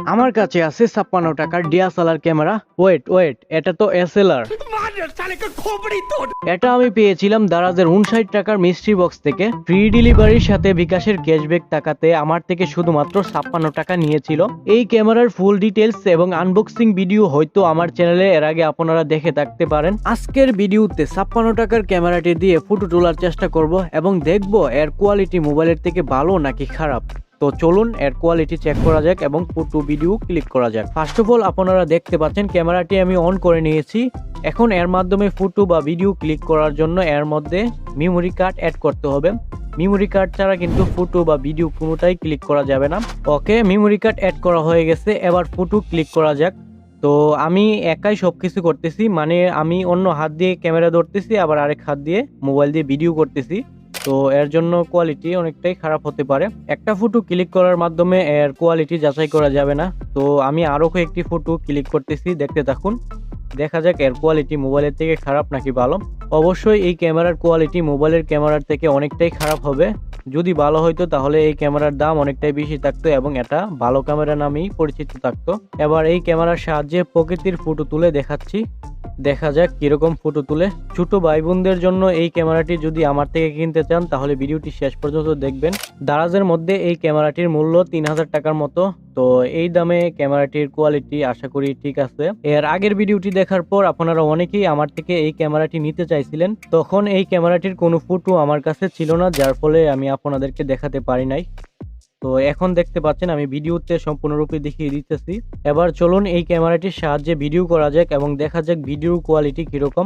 আমার কাছে আছে 56 টাকার ডিএসএলআর ক্যামেরা। ওয়েট ওয়েট, এটা তো এসএলআর। এটা আমি পেয়েছিলাম দারাজের 59 টাকার মিস্ট্রি বক্স থেকে। ফ্রি ডেলিভারির সাথে বিকাশের ক্যাশব্যাক টাকাতে আমার থেকে শুধুমাত্র 56 টাকা নিয়েছিল। এই ক্যামেরার ফুল ডিটেলস এবং আনবক্সিং ভিডিও হয়তো আমার চ্যানেলে এর আগে আপনারা দেখে থাকতে পারেন। আজকের ভিডিওতে 56 টাকার ক্যামেরাটি দিয়ে ফটো তোলার চেষ্টা করব এবং দেখব এর কোয়ালিটি মোবাইলের থেকে ভালো নাকি খারাপ। তো চলুন এর কোয়ালিটি চেক করা যাক এবং ফটো ভিডিও ক্লিক করা যাক। ফার্স্ট অফ অল আপনারা দেখতে পাচ্ছেন ক্যামেরাটি আমি অন করে নিয়েছি। এখন এর মাধ্যমে ফটো বা ভিডিও ক্লিক করার জন্য এর মধ্যে মেমোরি কার্ড অ্যাড করতে হবে। মেমোরি কার্ড ছাড়া কিন্তু ফটো বা ভিডিও কোনোটাই ক্লিক করা যাবে না। ওকে, মেমোরি কার্ড অ্যাড করা হয়ে গেছে, এবার ফটো ক্লিক করা যাক। তো আমি একাই সবকিছু করতেছি, মানে আমি অন্য হাত দিয়ে ক্যামেরা ধরতেছি, আবার আরেক হাত দিয়ে মোবাইল দিয়ে ভিডিও করতেছি। তো এর জন্য কোয়ালিটি অনেকটাই খারাপ হতে পারে। একটা ফটো ক্লিক করার মাধ্যমে এর কোয়ালিটি যাচাই করা যাবে না। তো আমি আরো কয়েকটি ফটো ক্লিক করতেছি, দেখতে থাকুন। দেখা যাক এর কোয়ালিটি মোবাইলের থেকে খারাপ নাকি ভালো। অবশ্যই এই ক্যামেরার কোয়ালিটি মোবাইলের ক্যামেরার থেকে অনেকটাই খারাপ হবে। যদি ভালো হইতো তাহলে এই ক্যামেরার দাম অনেকটাই বেশি থাকতো এবং এটা ভালো ক্যামেরা নামেই পরিচিত থাকতো। এবার এই ক্যামেরার সাহায্যে প্রকৃতির ফটো তুলে দেখাচ্ছি, দেখা যাক কিরকম ফটো তুলে। ছোট ভাই বোনদের জন্য এই ক্যামেরাটি যদি আমার থেকে কিনতে চান তাহলে ভিডিওটি শেষ পর্যন্ত দেখবেন। দারাজের মধ্যে এই ক্যামেরাটির মূল্য 3000 টাকার মতো। তো এই দামে ক্যামেরাটির কোয়ালিটি আশা করি ঠিক আছে। এর আগের ভিডিওটি দেখার পর আপনারা অনেকেই আমার থেকে এই ক্যামেরাটি নিতে চাইছিলেন। তখন এই ক্যামেরাটির কোনো ফটো আমার কাছে ছিল না, যার ফলে আমি আপনাদেরকে দেখাতে পারি নাই। তো এখন দেখতে পাচ্ছেন আমি ভিডিওতে সম্পূর্ণরূপে দেখিয়ে দিতেছি। এবার চলুন এই ক্যামেরাটির সাহায্যে ভিডিও করা যাক এবং দেখা যাক ভিডিও কোয়ালিটি কিরকম।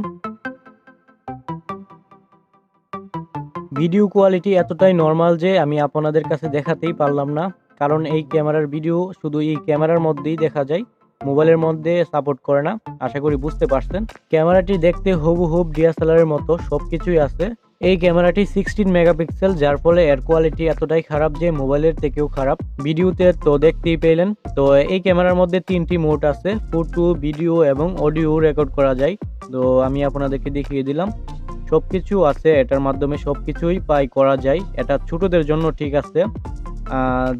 ভিডিও কোয়ালিটি এতটাই নর্মাল যে আমি আপনাদের কাছে দেখাতেই পারলাম না, কারণ এই ক্যামেরার ভিডিও শুধু এই ক্যামেরার মধ্যেই দেখা যায়, মোবাইলের মধ্যে সাপোর্ট করে না। আশা করি বুঝতে পারছেন। ক্যামেরাটি দেখতে হুবহুব ডিএসএলআর এর মতো সবকিছুই আছে। এই ক্যামেরাটি 16 মেগাপিক্সেল, যার ফলে এর কোয়ালিটি এতটাই খারাপ যে মোবাইলের থেকেও খারাপ। ভিডিওতে তো দেখতেই পেলেন। তো এই ক্যামেরার মধ্যে 3টি মোড আছে, ফটো, ভিডিও এবং অডিও রেকর্ড করা যায়। তো আমি আপনাদেরকে দেখিয়ে দিলাম, সবকিছু আছে এটার মাধ্যমে, সবকিছুই করা যায়। এটা ছোটদের জন্য ঠিক আছে,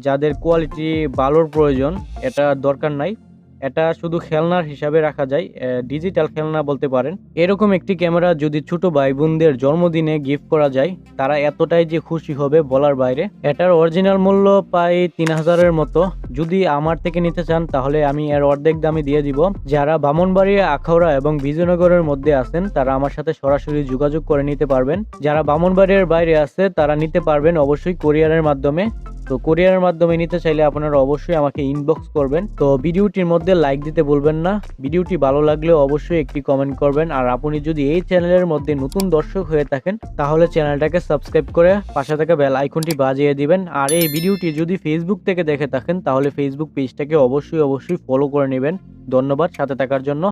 যাদের কোয়ালিটি ভালোর প্রয়োজন এটা দরকার নাই। এটা শুধু খেলনার হিসাবে রাখা যায়, ডিজিটাল খেলনা বলতে পারেন। এরকম একটি ক্যামেরা যদি ছোট ভাই বোনদের জন্মদিনে গিফট করা যায় তারা এতটাই যে খুশি হবে বলার বাইরে। এটার অরিজিনাল মূল্য প্রায় 3000-এর মতো। যদি আমার থেকে নিতে চান তাহলে আমি এর অর্ধেক দামে দিয়ে দিব। যারা ব্রাহ্মণবাড়িয়া, আখাউড়া এবং বিজয়নগরের মধ্যে আছেন তারা আমার সাথে সরাসরি যোগাযোগ করে নিতে পারবেন। যারা ব্রাহ্মণবাড়িয়ার বাইরে আছে তারা নিতে পারবেন অবশ্যই কোরিয়ারের মাধ্যমে। তো কোরিয়ারের মাধ্যমে নিতে চাইলে আপনারা অবশ্যই আমাকে ইনবক্স করবেন। তো ভিডিওটির মধ্যে লাইক দিতে ভুলবেন না। ভিডিওটি ভালো লাগলে অবশ্যই একটি কমেন্ট করবেন। আর আপনি যদি এই চ্যানেলের মধ্যে নতুন দর্শক হয়ে থাকেন তাহলে চ্যানেলটাকে সাবস্ক্রাইব করে পাশে থাকা বেল আইকনটি বাজিয়ে দিবেন। আর এই ভিডিওটি যদি ফেসবুক থেকে দেখে থাকেন তাহলে ফেসবুক পেজটাকে অবশ্যই ফলো করে নেবেন। ধন্যবাদ সাথে থাকার জন্য।